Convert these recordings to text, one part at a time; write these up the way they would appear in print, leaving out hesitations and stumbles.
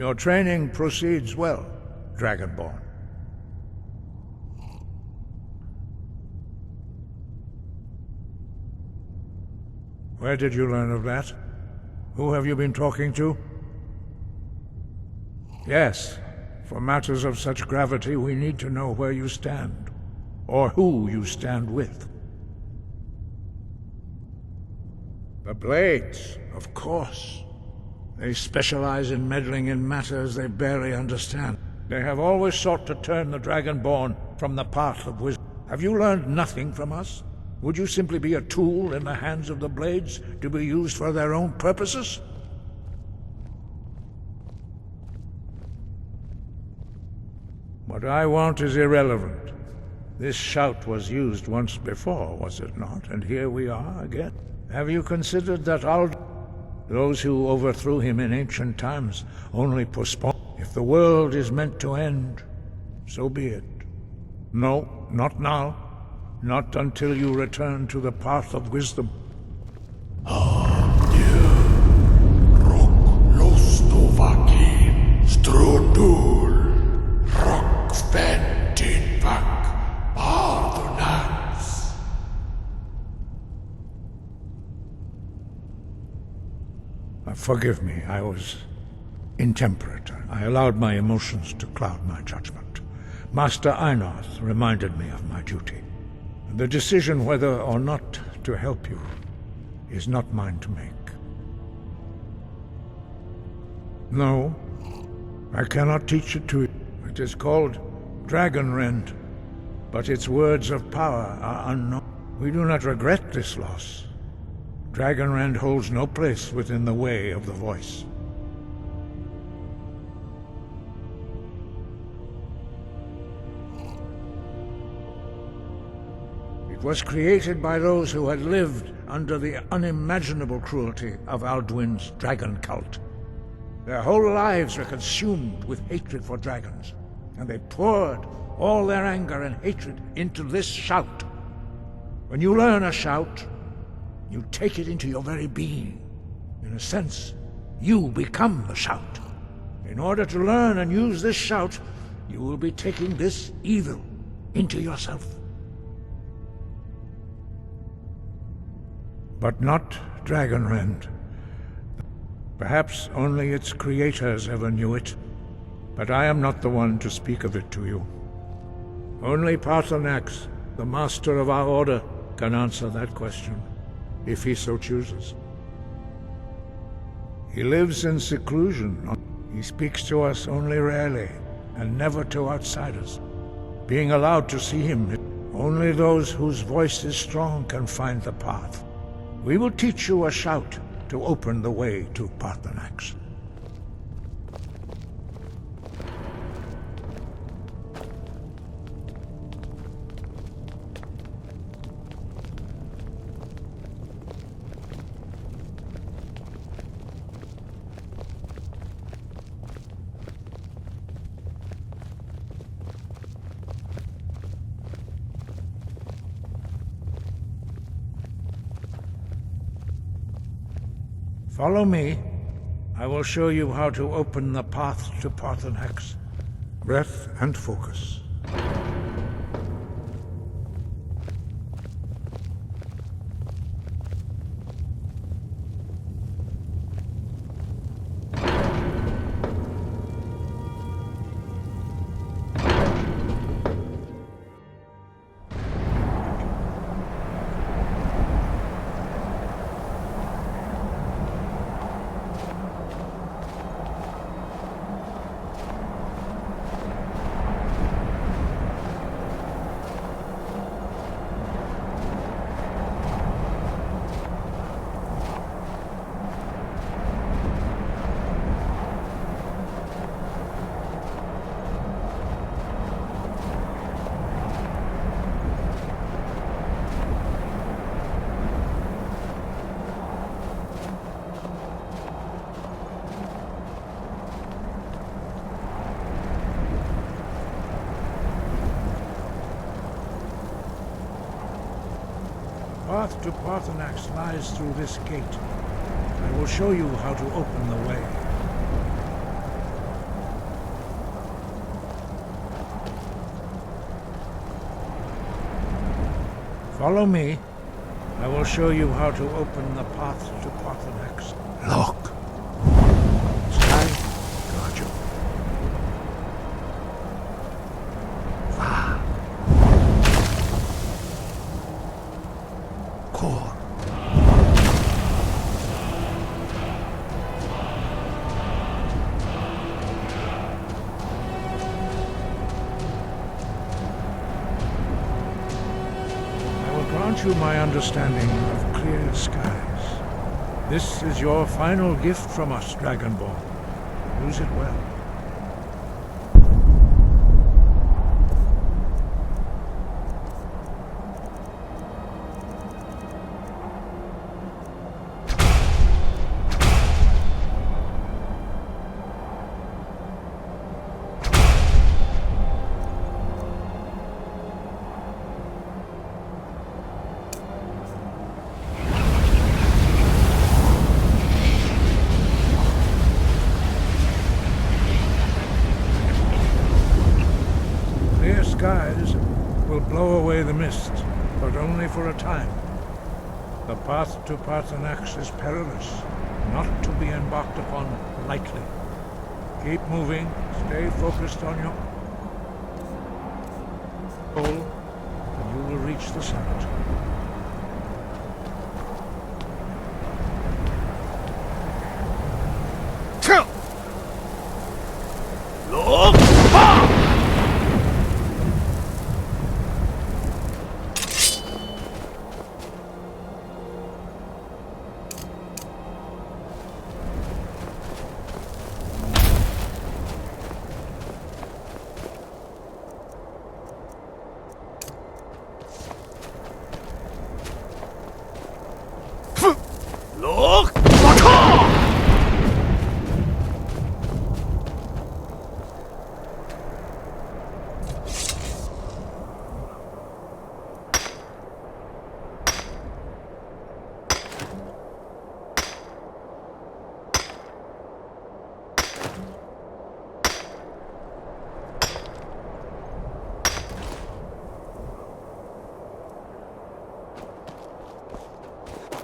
Your training proceeds well, Dragonborn. Where did you learn of that? Who have you been talking to? Yes, for matters of such gravity, we need to know where you stand, or who you stand with. The Blades, of course. They specialize in meddling in matters they barely understand. They have always sought to turn the Dragonborn from the path of wisdom. Have you learned nothing from us? Would you simply be a tool in the hands of the Blades to be used for their own purposes? What I want is irrelevant. This shout was used once before, was it not? And here we are again. Have you considered that those who overthrew him in ancient times only postpone? If the world is meant to end, so be it. No, not now. Not until you return to the path of wisdom. Forgive me, I was intemperate. I allowed my emotions to cloud my judgment. Master Einarth reminded me of my duty. The decision whether or not to help you is not mine to make. No, I cannot teach it to you. It is called Dragonrend, but its words of power are unknown. We do not regret this loss. Dragonrend holds no place within the way of the voice. It was created by those who had lived under the unimaginable cruelty of Alduin's dragon cult. Their whole lives were consumed with hatred for dragons, and they poured all their anger and hatred into this shout. When you learn a shout, you take it into your very being. In a sense, you become the shout. In order to learn and use this shout, you will be taking this evil into yourself. But not Dragonrend. Perhaps only its creators ever knew it, but I am not the one to speak of it to you. Only Paarthurnax, the master of our order, can answer that question, if he so chooses. He lives in seclusion. He speaks to us only rarely, and never to outsiders. Being allowed to see him, only those whose voice is strong can find the path. We will teach you a shout to open the way to Paarthurnax. Follow me. I will show you how to open the path to Paarthurnax. Breath and focus. The path to Paarthurnax lies through this gate. I will show you how to open the way. Follow me. I will show you how to open the path to Parthenax. Look. Sky, guard you. Va. Cor. Grant you my understanding of clear skies. This is your final gift from us, Dragonborn. Use it well. Clear skies will blow away the mist, but only for a time. The path to Parthenax is perilous, not to be embarked upon lightly. Keep moving, stay focused on your goal, and you will reach the summit. Look! Ha! Look! Baka!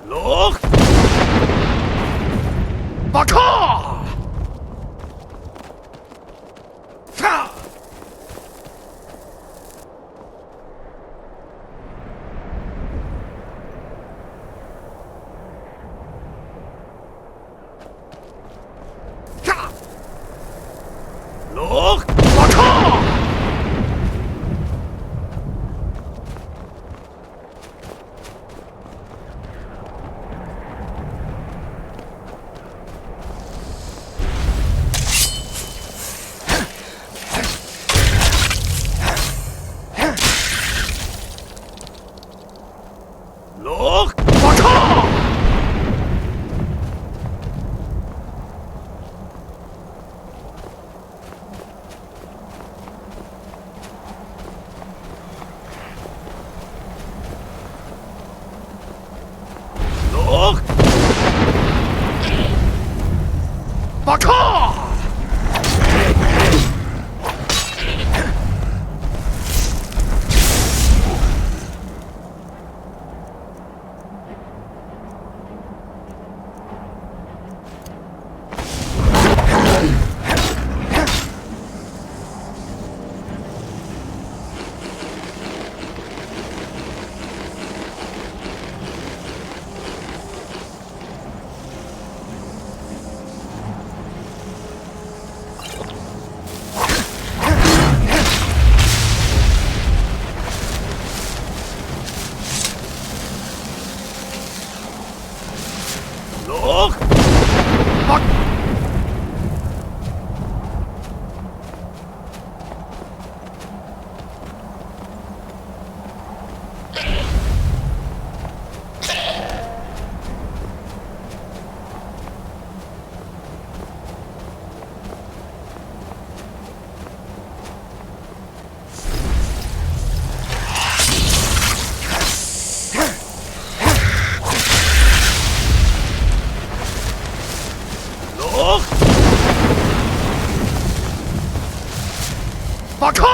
Look! Baka! Ta! Ta! Look! Baka! Look! Baka! Look! Baka! Look! Look! Baka!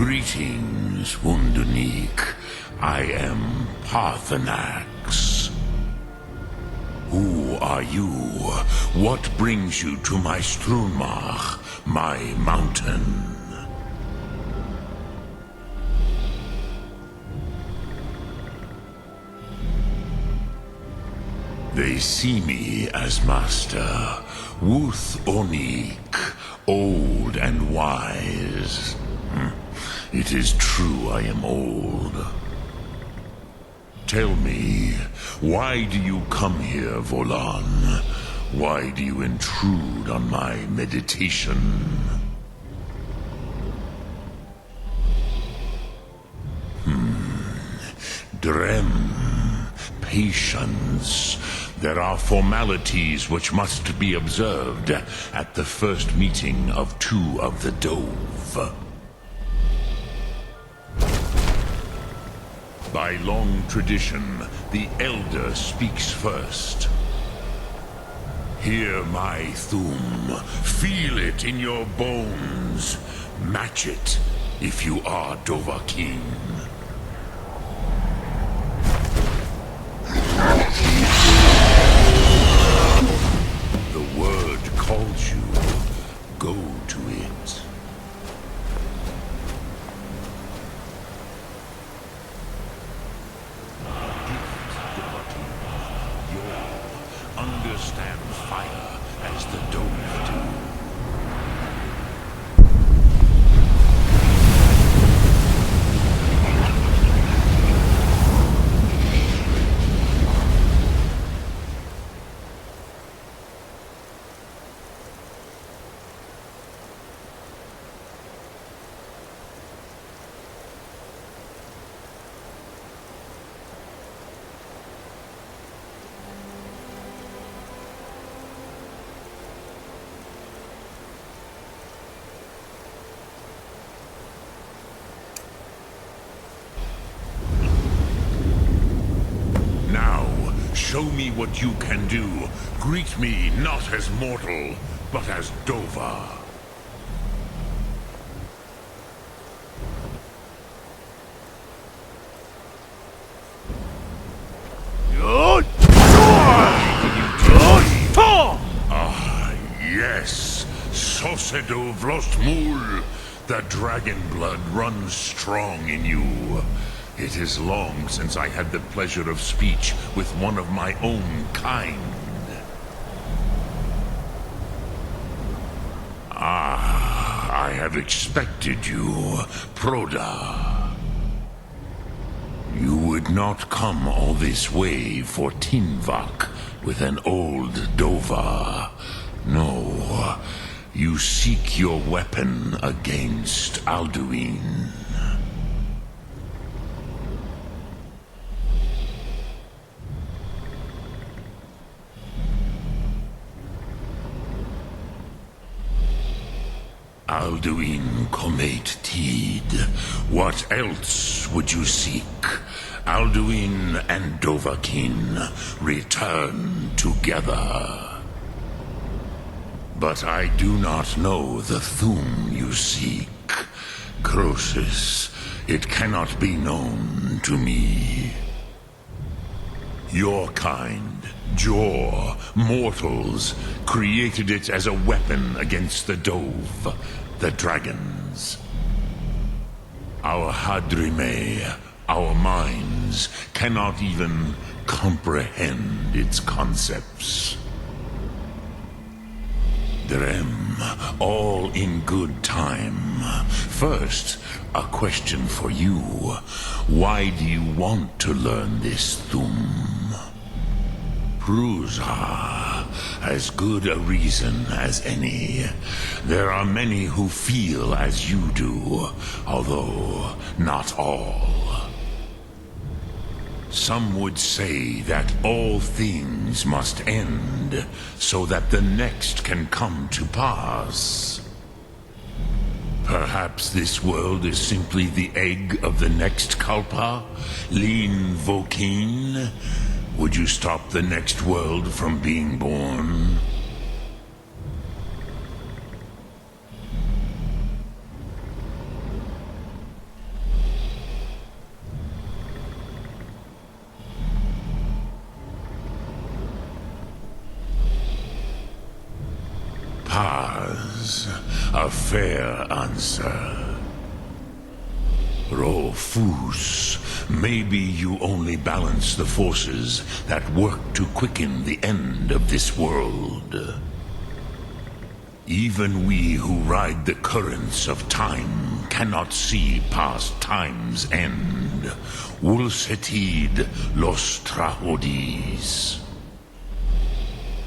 Greetings, Wunderneek. I am Parthenax. Who are you? What brings you to my Strunmach, my mountain? They see me as master, Wuth Onik, old and wise. It is true I am old. Tell me, why do you come here, Volan? Why do you intrude on my meditation? Drem, patience. There are formalities which must be observed at the first meeting of two of the Dove. By long tradition, the Elder speaks first. Hear my Thum. Feel it in your bones. Match it if you are Dovahkiin. The word calls you. Go to it. Understand fire as the Dove do. Show me what you can do. Greet me not as mortal, but as Dova. Ah, yes. Sosedo Vlostmul. The dragon blood runs strong in you. It is long since I had the pleasure of speech with one of my own kind. Ah, I have expected you, Proda. You would not come all this way for Tinvak with an old Dova. No, you seek your weapon against Alduin. Alduin Comate Teed. What else would you seek? Alduin and Dovahkiin return together. But I do not know the Thum you seek. Croesus, it cannot be known to me. Your kind, Jor, mortals, created it as a weapon against the Dove, the dragons. Our Hadrime, our minds, cannot even comprehend its concepts. Drem, all in good time. First, a question for you. Why do you want to learn this Thum? Prusa, as good a reason as any. There are many who feel as you do, although not all. Some would say that all things must end, so that the next can come to pass. Perhaps this world is simply the egg of the next Kalpa, Lean Vokeen. Would you stop the next world from being born? was a fair answer. Rofus, maybe you only balance the forces that work to quicken the end of this world. Even we who ride the currents of time cannot see past time's end. Wulsetid los trahodis.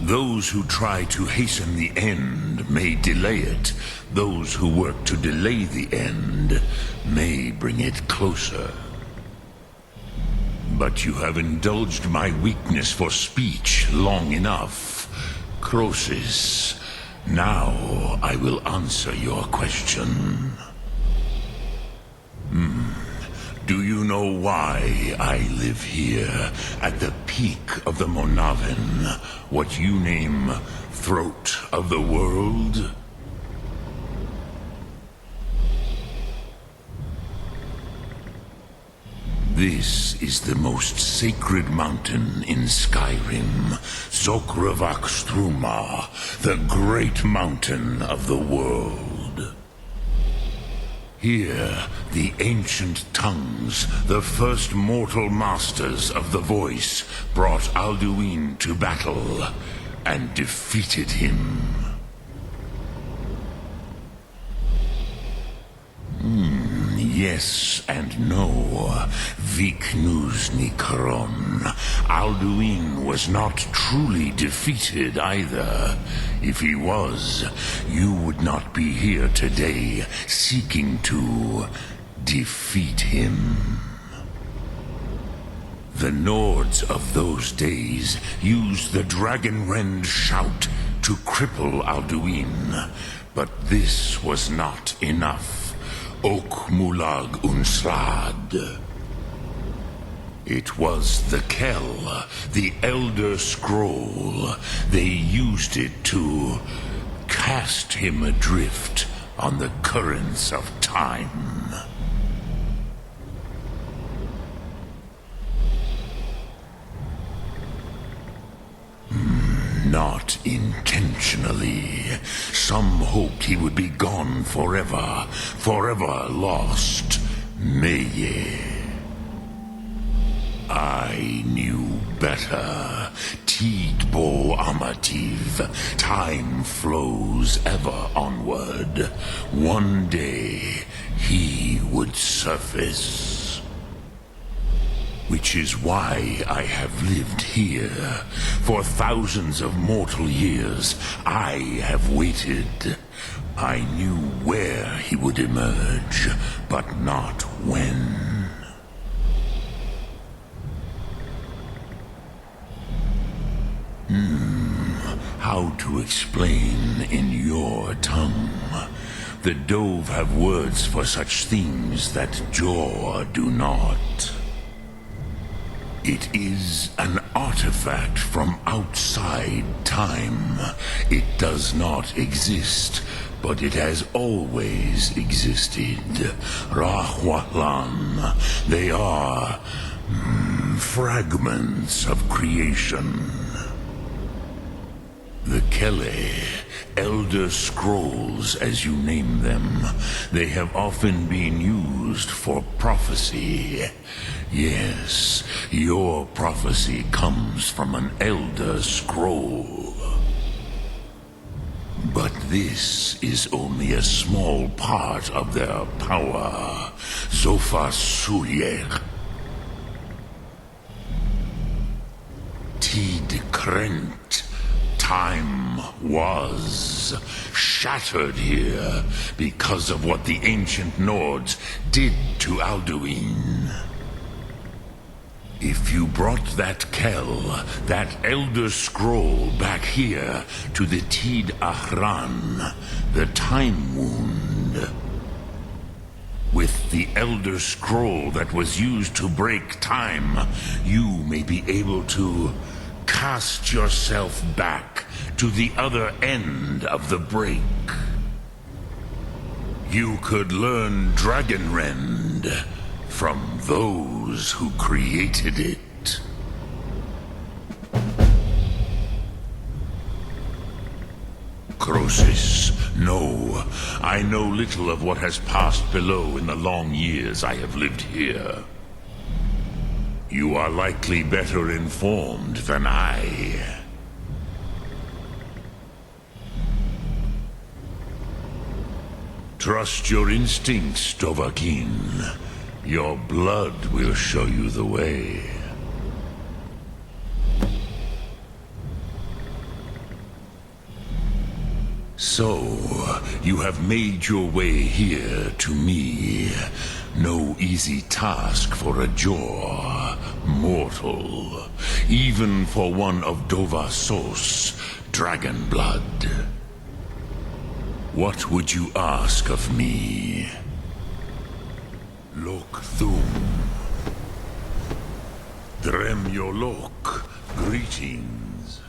Those who try to hasten the end may delay it. Those who work to delay the end may bring it closer. But you have indulged my weakness for speech long enough. Croesus, now I will answer your question. Do you know why I live here, at the peak of the Monavin, what you name throat of the world? This is the most sacred mountain in Skyrim, Zokravak Struma, the great mountain of the world. Here, the ancient tongues, the first mortal masters of the voice, brought Alduin to battle and defeated him. Yes and no, Viknusnikaron. Alduin was not truly defeated either. If he was, you would not be here today seeking to defeat him. The Nords of those days used the Dragonrend shout to cripple Alduin, but this was not enough. Ok Mulag Unslad. It was the Kell, the Elder Scroll. They used it to cast him adrift on the currents of time. Not intentionally. Some hoped he would be gone forever, forever lost. Meye. I knew better. Tidbo Amativ. Time flows ever onward. One day, he would surface. Which is why I have lived here. For thousands of mortal years, I have waited. I knew where he would emerge, but not when. How to explain in your tongue? The Dove have words for such things that Jor do not. It is an artifact from outside time. It does not exist, but it has always existed. Rahwatlan. They are fragments of creation. The Kele, Elder Scrolls as you name them, they have often been used for prophecy. Yes, your prophecy comes from an Elder Scroll. But this is only a small part of their power. Zofasuyer. Tid Krent. Time was shattered here because of what the ancient Nords did to Alduin. If you brought that Kell, that Elder Scroll back here to the Tid Ahran, the Time Wound, with the Elder Scroll that was used to break time, you may be able to cast yourself back to the other end of the break. You could learn Dragonrend from those who created it. Croesus, No, I know little of what has passed below in the long years I have lived here. You are likely better informed than I. Trust your instincts, Dovahkiin. Your blood will show you the way. So, you have made your way here to me. No easy task for a Jor, mortal. Even for one of Dovahsos, dragon blood. What would you ask of me? Lok Thum. Drem Yolok. Greetings.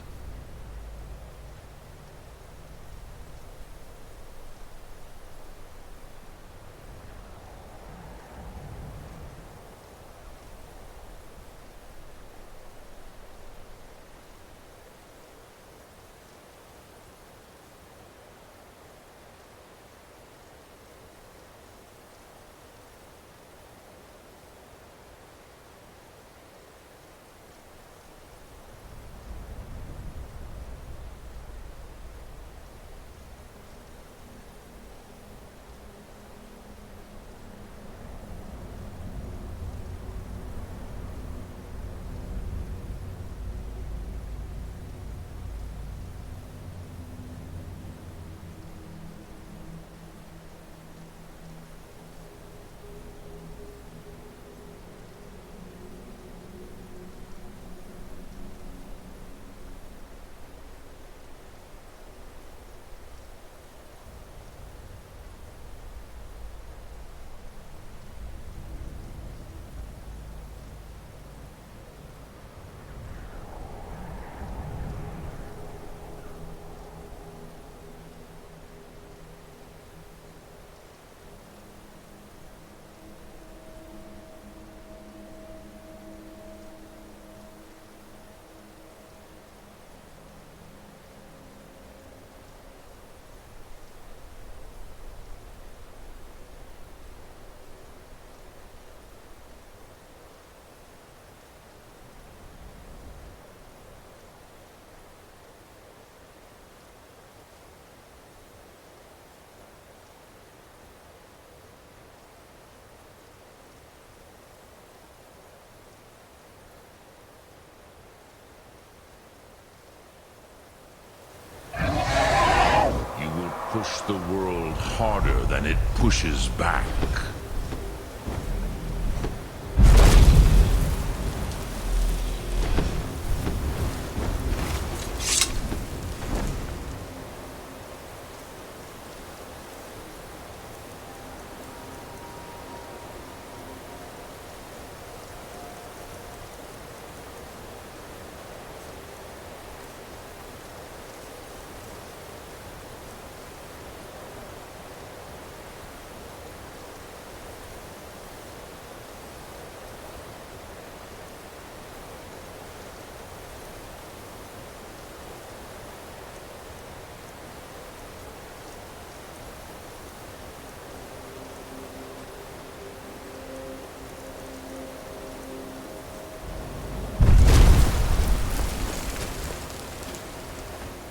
Push the world harder than it pushes back.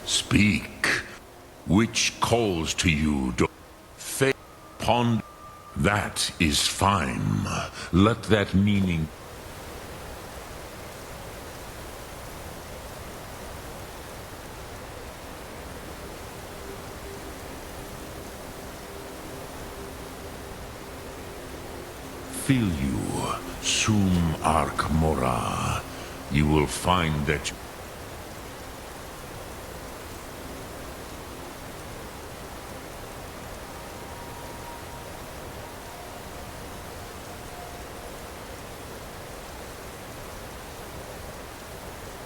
Speak. Which calls to you, Faith Pond? That is fine. Let that meaning... Feel you, Sum Ark Mora. You will find that...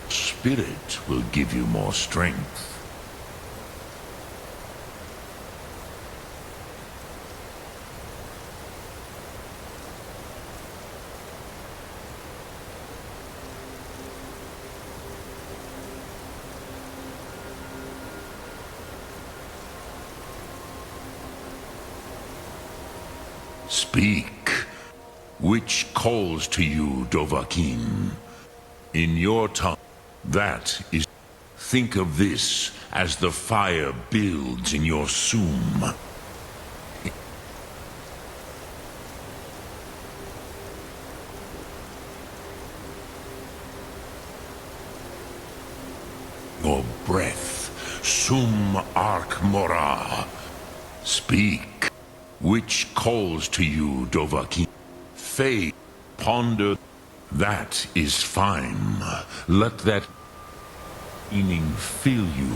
Spirit will give you more strength. Speak. Which calls to you, Dovahkiin? In your tongue, that is... Think of this as the fire builds in your Sum. Your breath, Sum Ark Mora. Speak. Which calls to you, Dovahkiin? Faith, ponder. That is fine. Let that meaning fill you.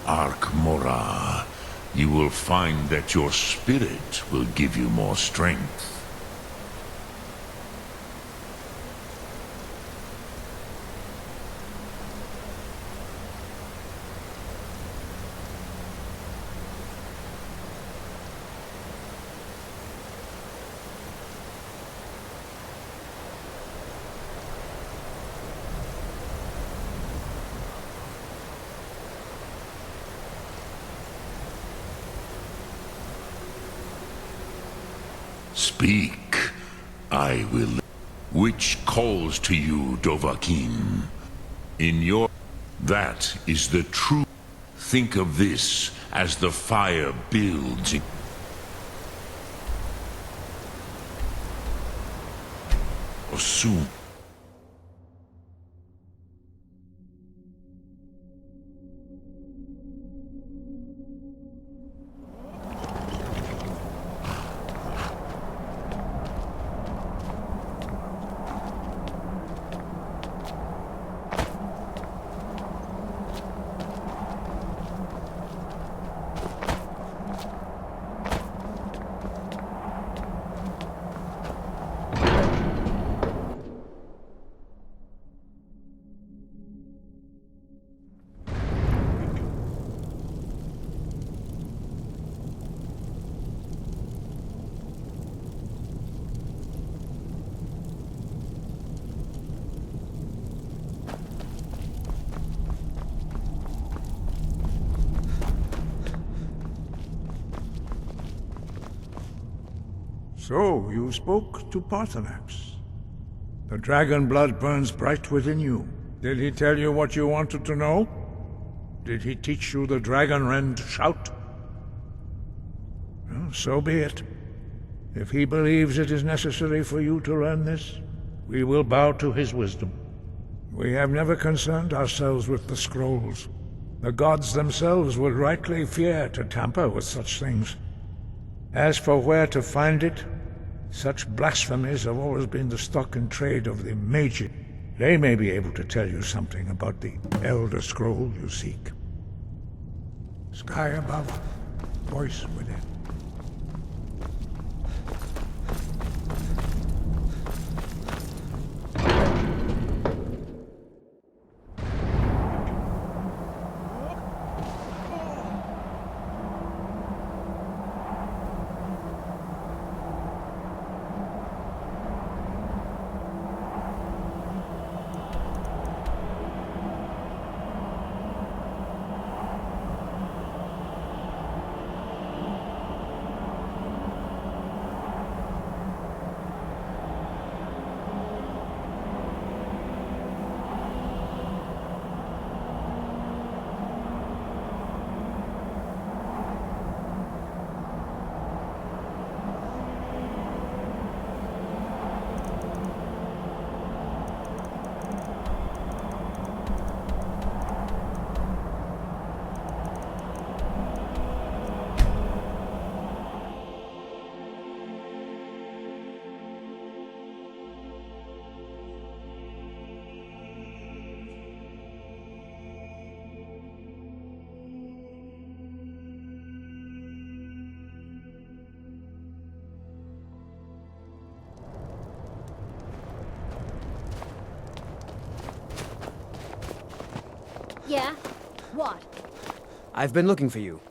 Ark Mora, you will find that your spirit will give you more strength. Speak. I will. Which calls to you, Dovahkiin? In your... That is the true... Think of this as the fire builds in... Soon. So, you spoke to Paarthurnax. The dragon blood burns bright within you. Did he tell you what you wanted to know? Did he teach you the dragon rend shout? Well, so be it. If he believes it is necessary for you to learn this, we will bow to his wisdom. We have never concerned ourselves with the scrolls. The gods themselves would rightly fear to tamper with such things. As for where to find it, such blasphemies have always been the stock and trade of the Magi. They may be able to tell you something about the Elder Scroll you seek. Sky above, voice within. What? I've been looking for you.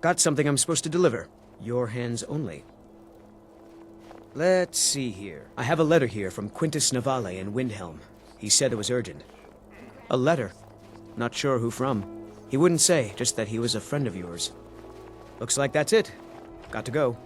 Got something I'm supposed to deliver. Your hands only. Let's see here. I have a letter here from Quintus Navale in Windhelm. He said it was urgent. A letter? Not sure who from. He wouldn't say, just that he was a friend of yours. Looks like that's it. Got to go.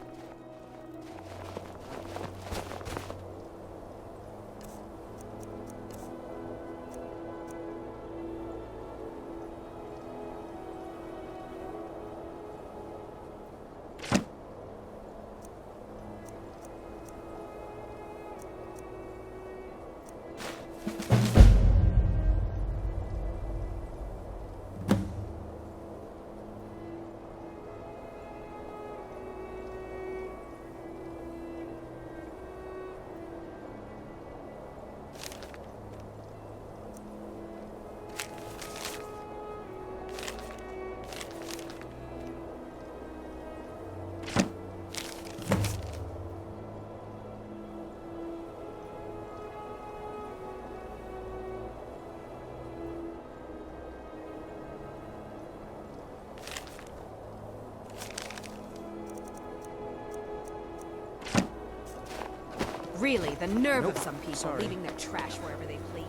Really, the nerve Nope, of some people sorry. leaving their trash wherever they please.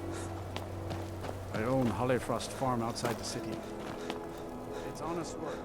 I own Hollefrost Farm outside the city. It's honest work.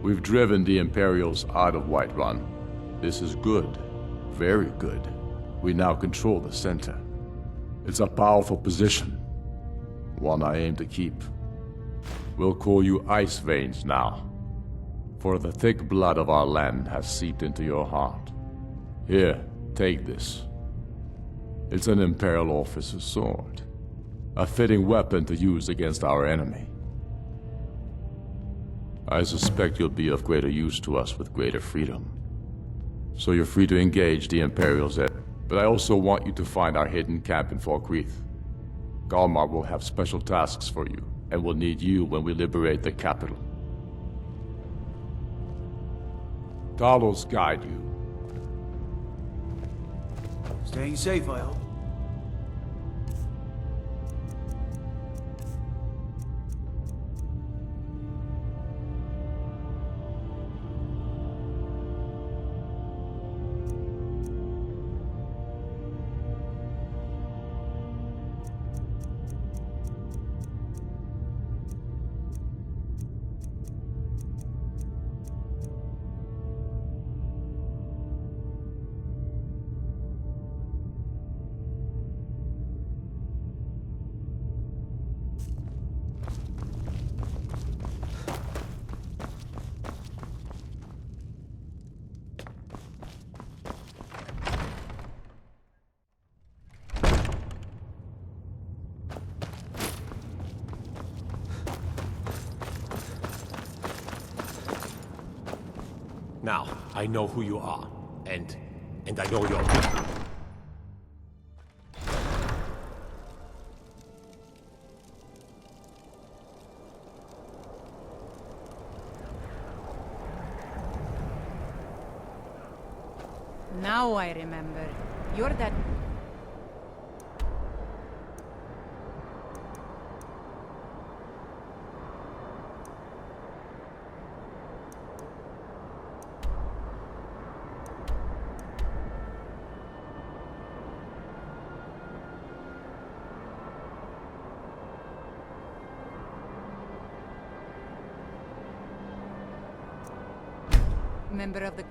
We've driven the Imperials out of Whiterun. This is good. Very good. We now control the center. It's a powerful position. One I aim to keep. We'll call you Ice Veins now. For the thick blood of our land has seeped into your heart. Here, take this. It's an Imperial officer's sword. A fitting weapon to use against our enemy. I suspect you'll be of greater use to us with greater freedom. So you're free to engage the Imperials at... But I also want you to find our hidden camp in Falkreath. Galmar will have special tasks for you, and will need you when we liberate the capital. Talos guide you. Staying safe, I hope. Now, I know who you are, and I know your people. Now I remember. You're that... member of the...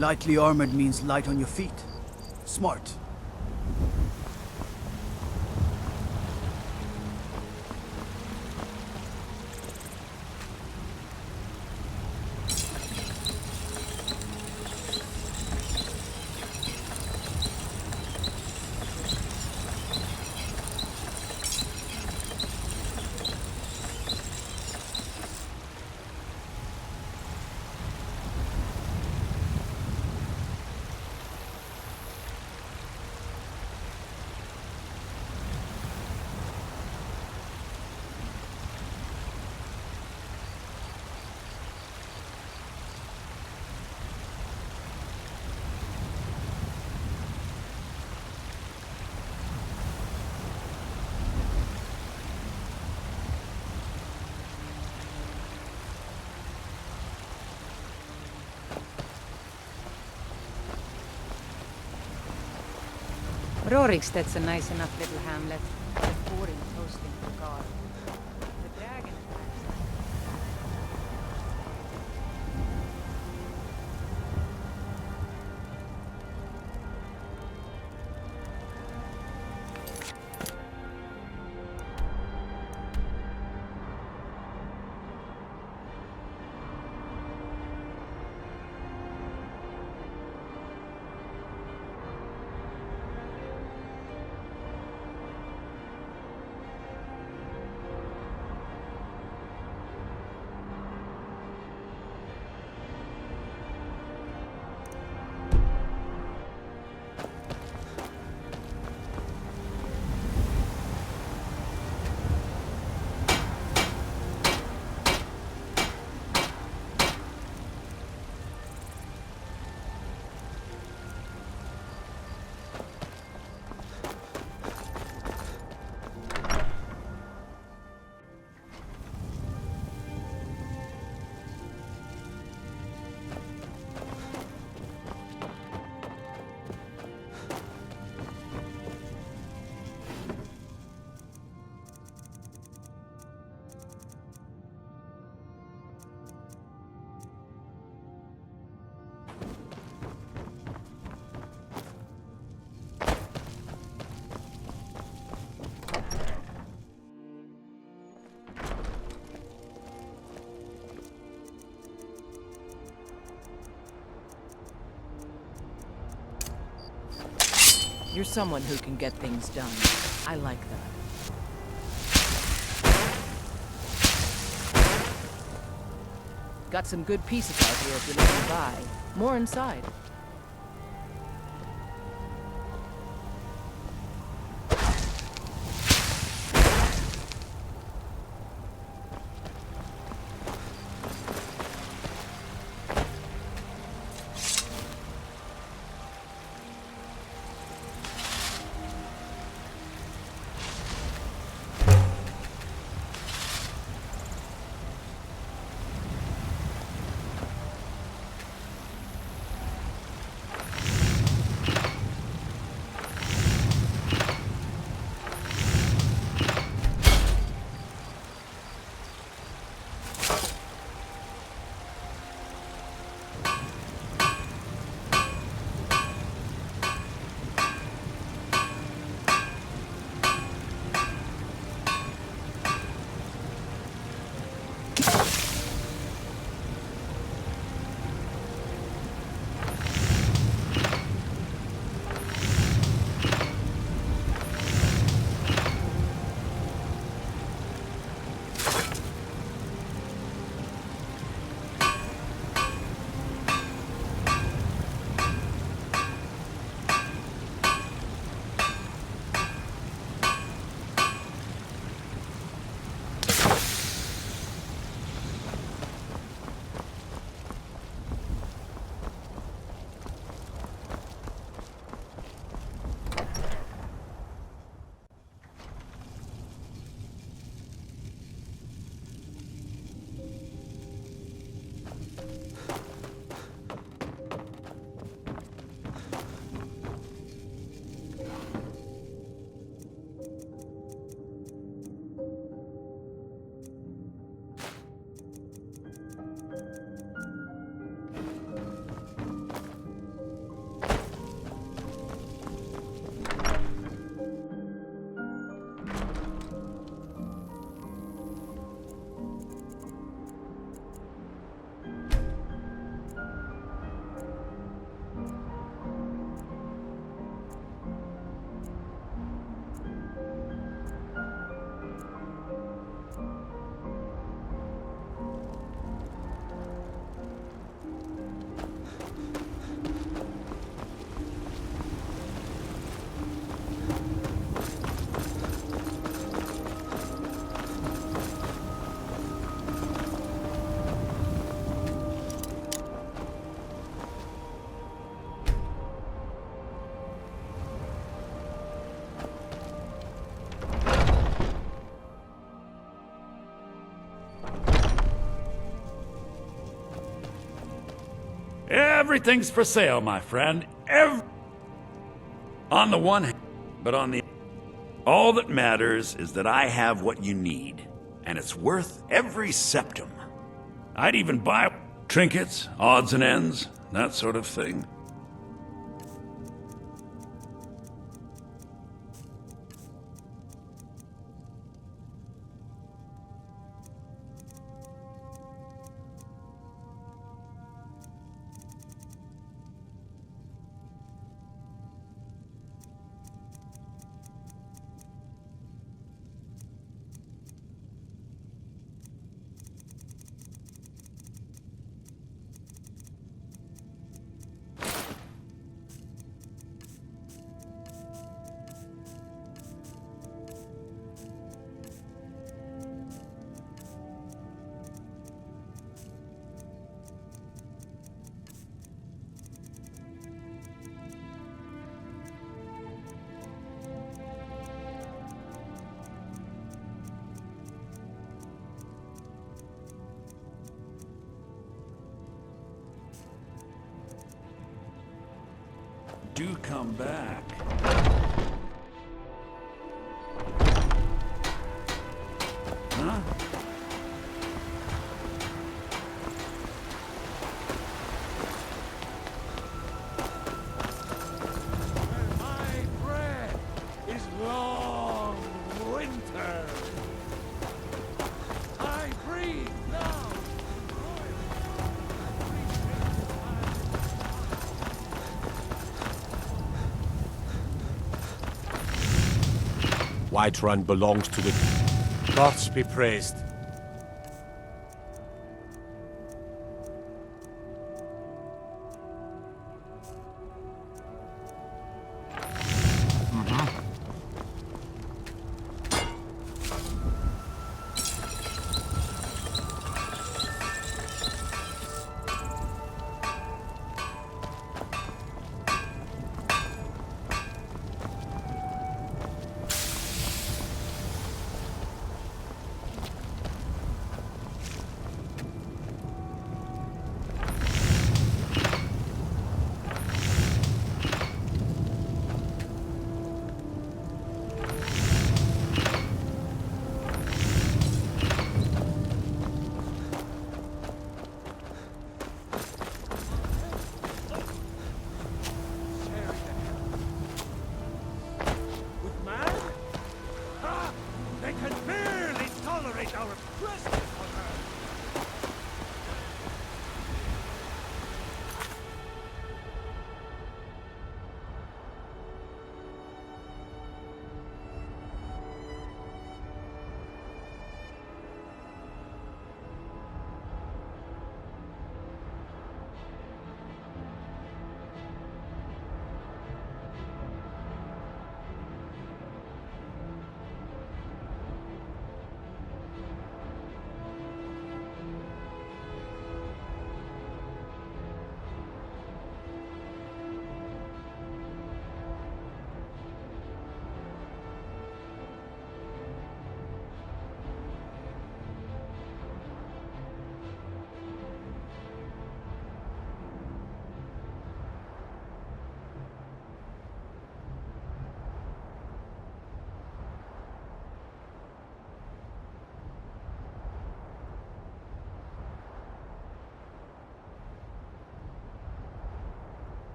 Lightly armored means light on your feet. Smart. Roriksted's a nice enough little hamlet. The boring toasting for God. The dragon attacks. You're someone who can get things done. I like that. Got some good pieces out here if you're looking to buy. More inside. Everything's for sale, my friend. On the one hand, but on the all that matters is that I have what you need, and it's worth every septum. I'd even buy trinkets, odds and ends, that sort of thing. Do come back. Huh? My breath is long winter. I breathe now. Whiterun belongs to the gods be praised.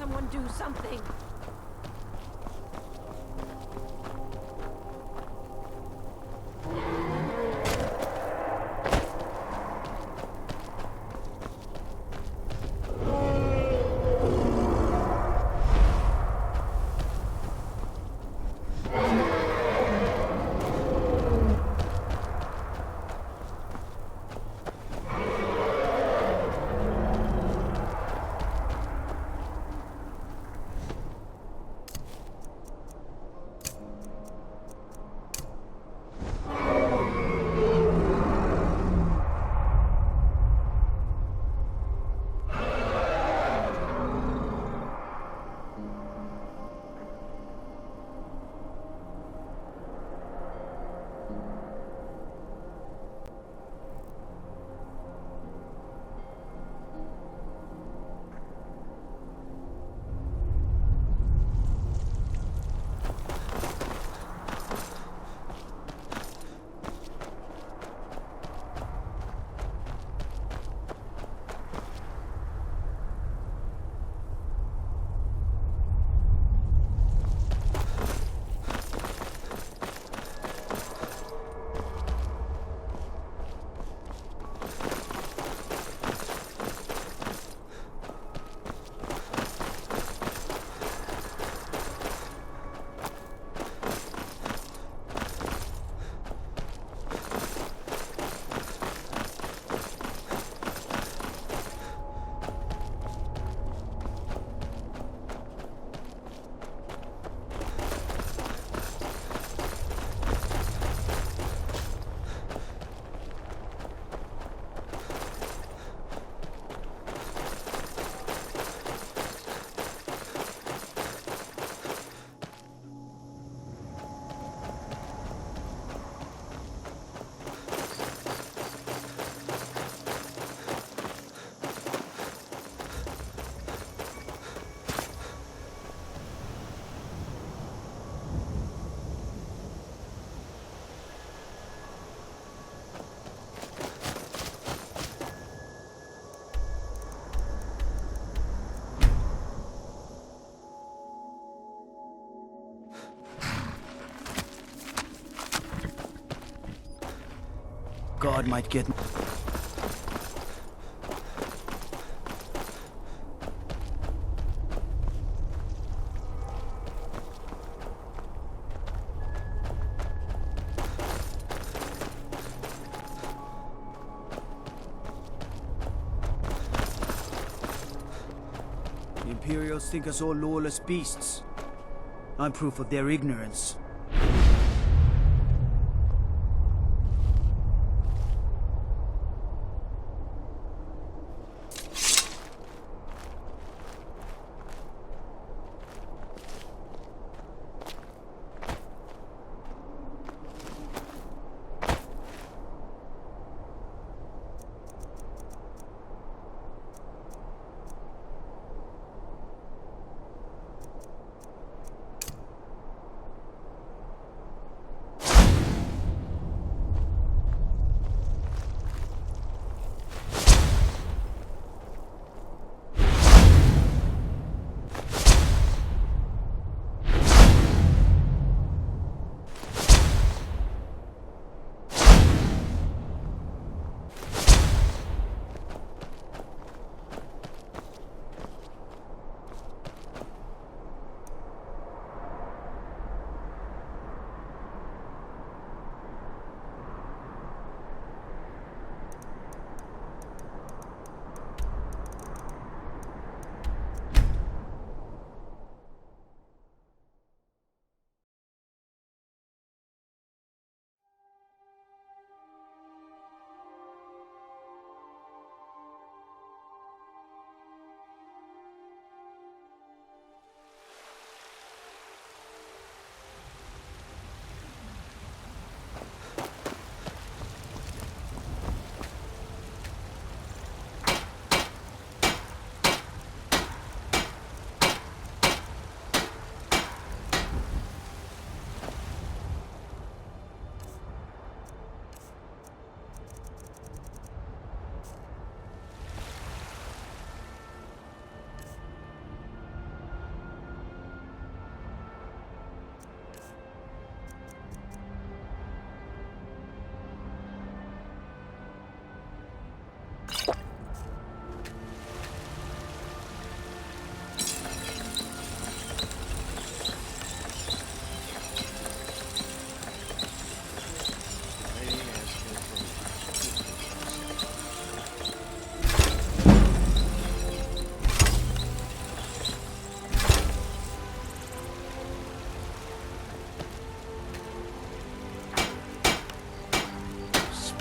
Someone do something! God might get... The Imperials think us all lawless beasts. I'm proof of their ignorance.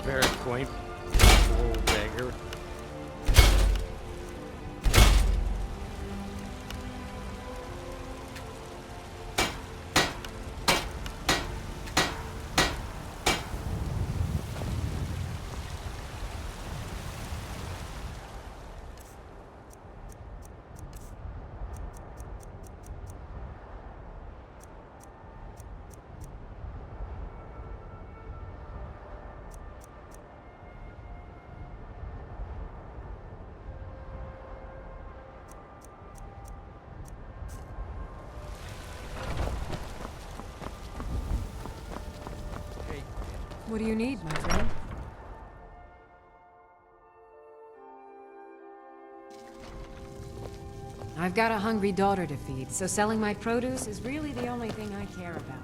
Very quaint. Old beggar. What do you need, my friend? I've got a hungry daughter to feed, so selling my produce is really the only thing I care about.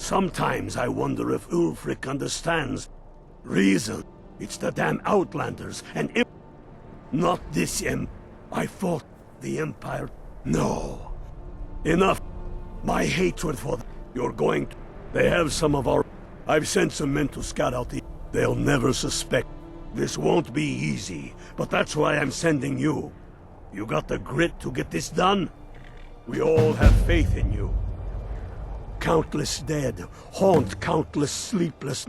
Sometimes I wonder if Ulfric understands reason. It's the damn Outlanders and not this I fought the Empire. No. Enough. My hatred for them. You're going to... They have some of our... I've sent some men to scout out the... They'll never suspect. This won't be easy, but that's why I'm sending you. You got the grit to get this done? We all have faith in you. Countless dead haunt countless sleepless...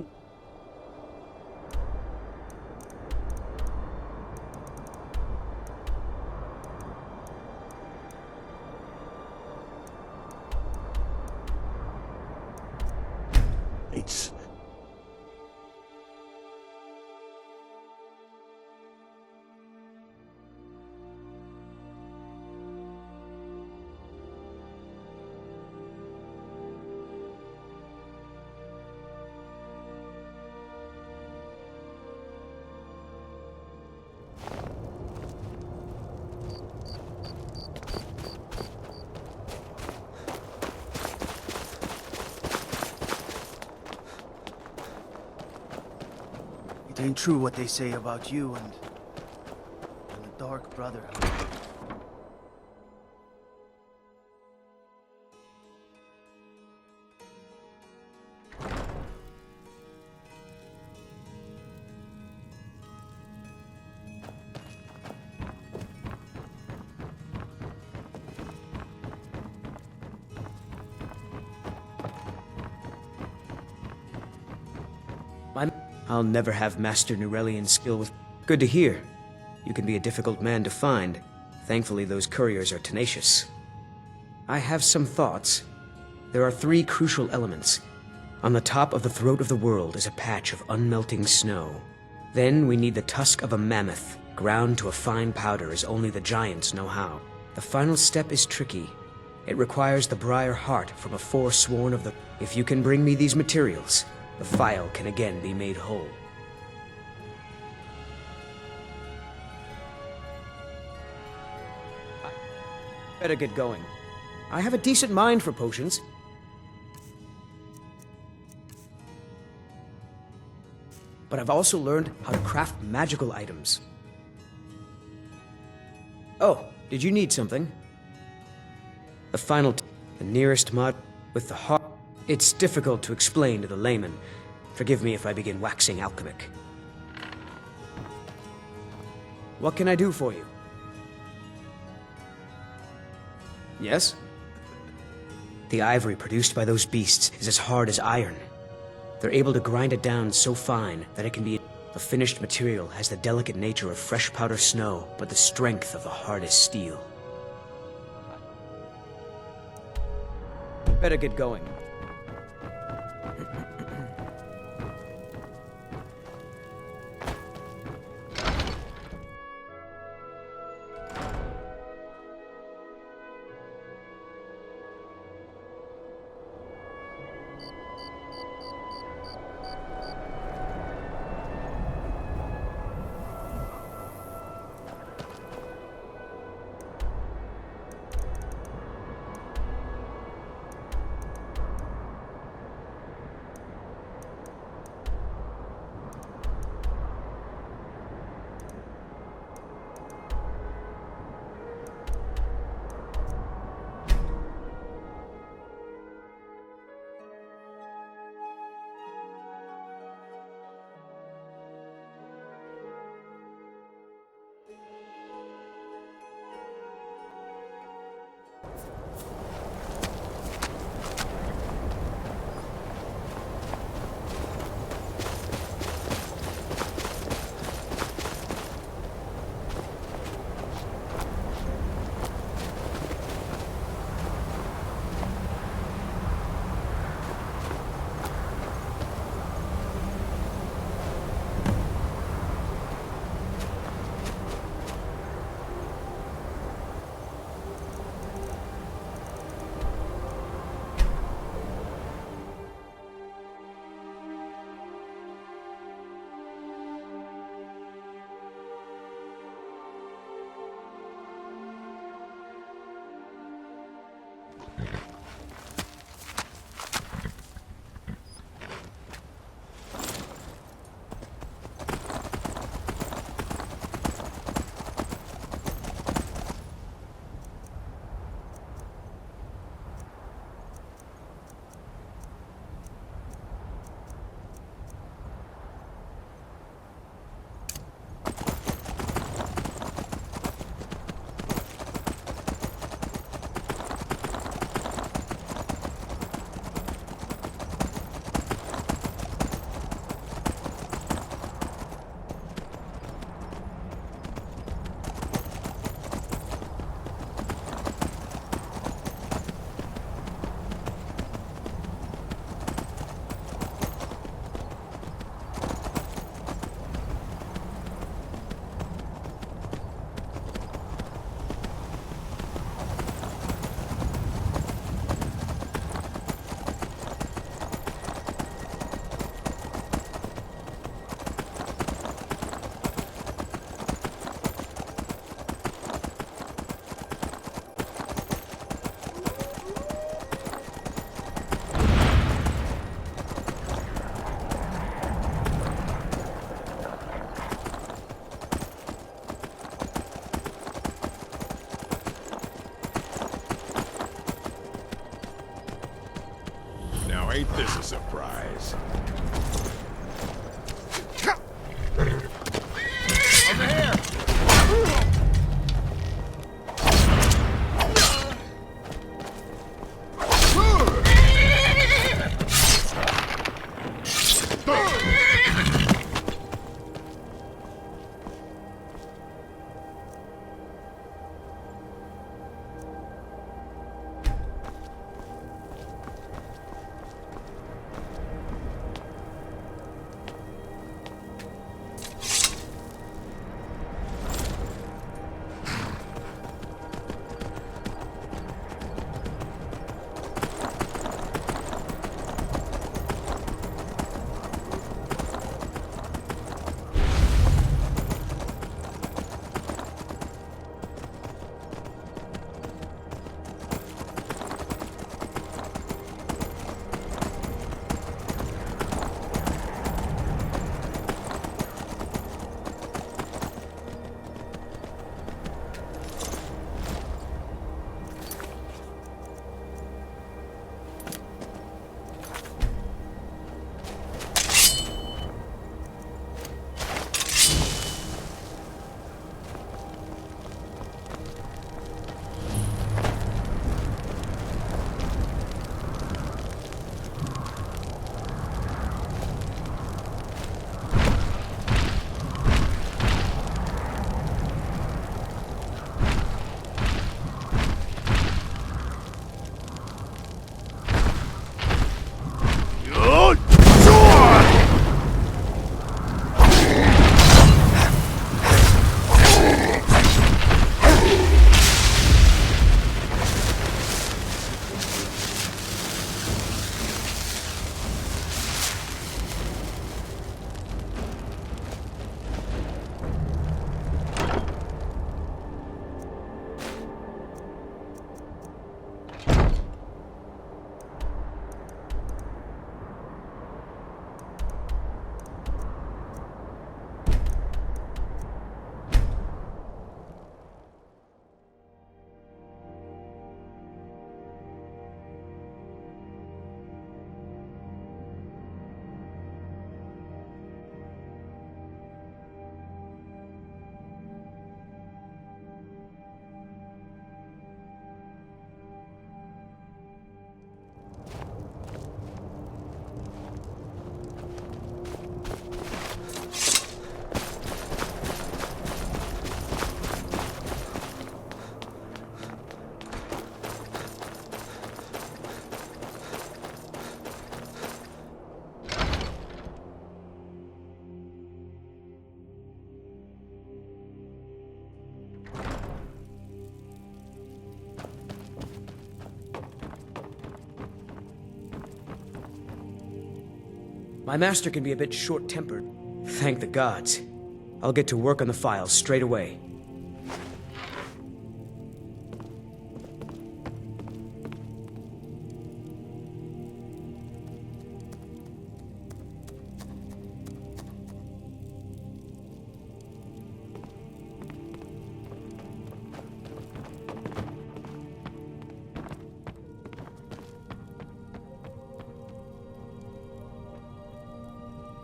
It's... It ain't true what they say about you and the Dark Brotherhood. I'll never have Master Nurelian's skill with... Good to hear. You can be a difficult man to find. Thankfully, those couriers are tenacious. I have some thoughts. There are 3 crucial elements. On the top of the throat of the world is a patch of unmelting snow. Then we need the tusk of a mammoth, ground to a fine powder as only the giants know how. The final step is tricky. It requires the briar heart from a forsworn of the... If you can bring me these materials, the file can again be made whole. Better get going. I have a decent mind for potions. But I've also learned how to craft magical items. Oh, did you need something? The final... the nearest mod... with the heart... It's difficult to explain to the layman. Forgive me if I begin waxing alchemic. What can I do for you? Yes? The ivory produced by those beasts is as hard as iron. They're able to grind it down so fine that it can be... The finished material has the delicate nature of fresh powder snow, but the strength of the hardest steel. Better get going. Now ain't this a surprise? Over here! My master can be a bit short-tempered. Thank the gods. I'll get to work on the files straight away.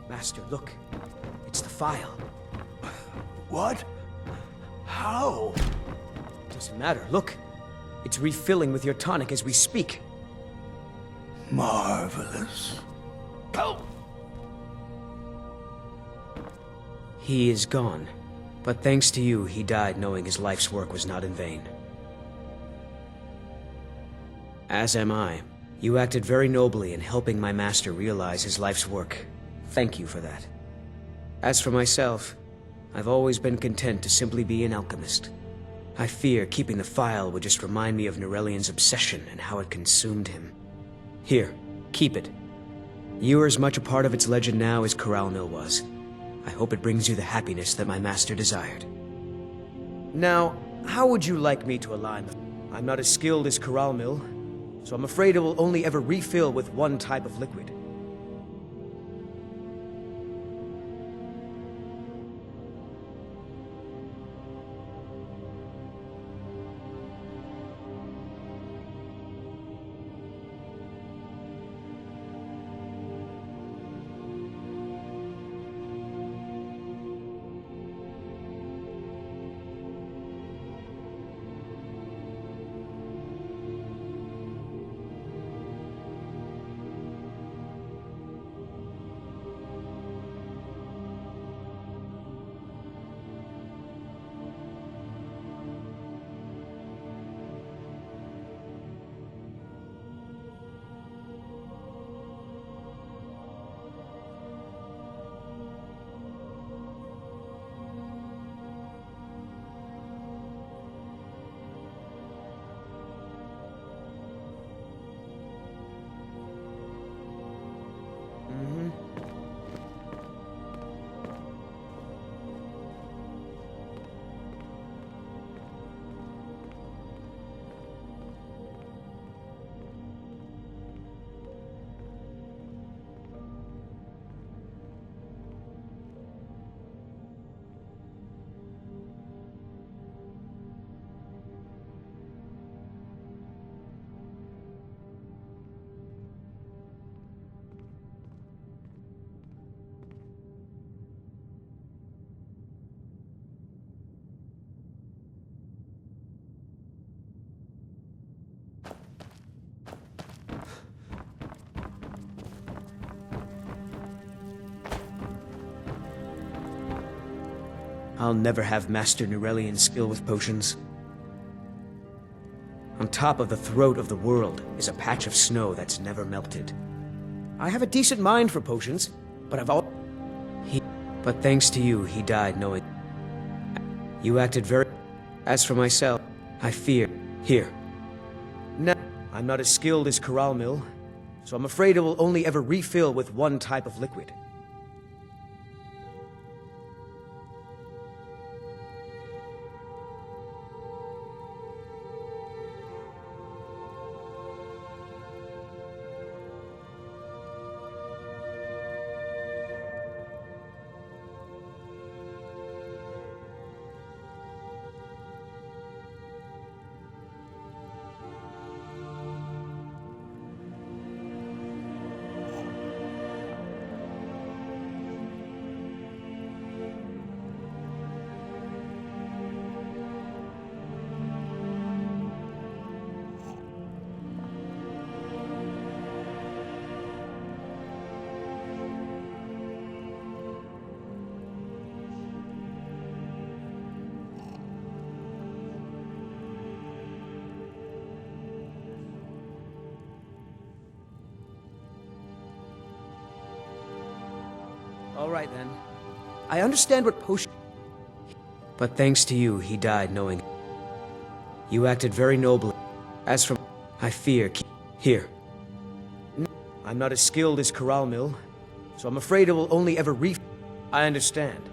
Master, look. It's the file. What? How? Doesn't matter. Look. It's refilling with your tonic as we speak. Marvelous. Go! He is gone. But thanks to you, he died knowing his life's work was not in vain. As am I. You acted very nobly in helping my master realize his life's work. Thank you for that. As for myself, I've always been content to simply be an alchemist. I fear keeping the file would just remind me of Norellian's obsession and how it consumed him. Here, keep it. You are as much a part of its legend now as Corral Mill was. I hope it brings you the happiness that my master desired. Now, how would you like me to align them? I'm not as skilled as Corral Mill, so I'm afraid it will only ever refill with one type of liquid. I'll never have Master Nurelian skill with potions. On top of the throat of the world is a patch of snow that's never melted. I have a decent mind for potions, but But thanks to you, he died knowing. You acted very... As for myself, I fear... Here. Now, I'm not as skilled as Corral Mill, so I'm afraid it will only ever refill with one type of liquid. All right, then. I understand what potion... But thanks to you, he died knowing... You acted very nobly. As for... I fear... Here. I'm not as skilled as Corral Mill, so I'm afraid it will only ever I understand.